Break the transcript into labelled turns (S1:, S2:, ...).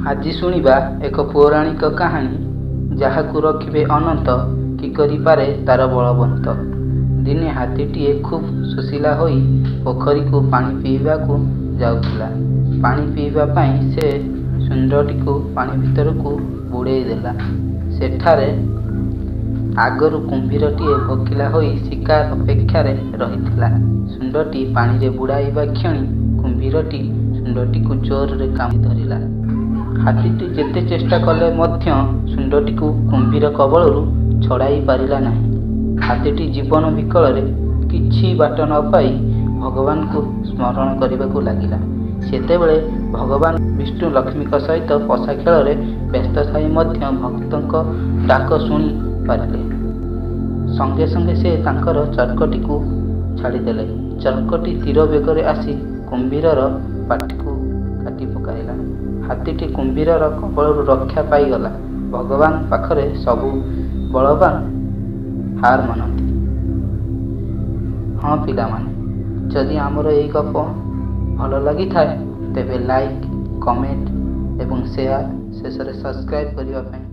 S1: आज शुणिबा एक पौराणिक कहानी जहाकू रखिबे अनंत कि करि पारे तार बलवंत। दिने हाथीटीए खूब सुशीला होई पोखरी को पानी पीवा को जाउथिला। पानी पीवा पाई से सुंदरटी को पानी भीतर को बुड़े देला। सेठारे आगरू कुंभीरटीए भोकिला होई शिकार अपेक्षारे रहिथिला। सुंदरटी पानी रे बुड़ाइबा क्षणी कुंभीरटी सुंदरटी को जोर रे कामी धरिला। हाथीटी जेते चेष्टा कले मध्य सुंदरटी को कुंभीर कबलरू छड़ाई पारिला नहीं। हाथीटी जीवन विकल रे किछि बाट न पाई भगवान को स्मरण करने को लगिला। सेतेबेले भगवान विष्णु लक्ष्मी सहित पशा खेल रे व्यस्त थाई मध्य भक्तों डाक शुणी पारिले। संगे संगे से तांकर चरकटी को छाड़ीदेले। चरकटी तीर बेगरे आसी कुंभीरर पाटी को काटी पकाइला। हाथीटी कुंभीरर कबलरू रक्षा पाईगला। भगवान पाखरे सबु बलवान हार मानती। हाँ पिला माने, जदि आमर यही गप भल लगी थाए तेबे लाइक, कमेंट एवं शेयर शेष सब्सक्राइब करने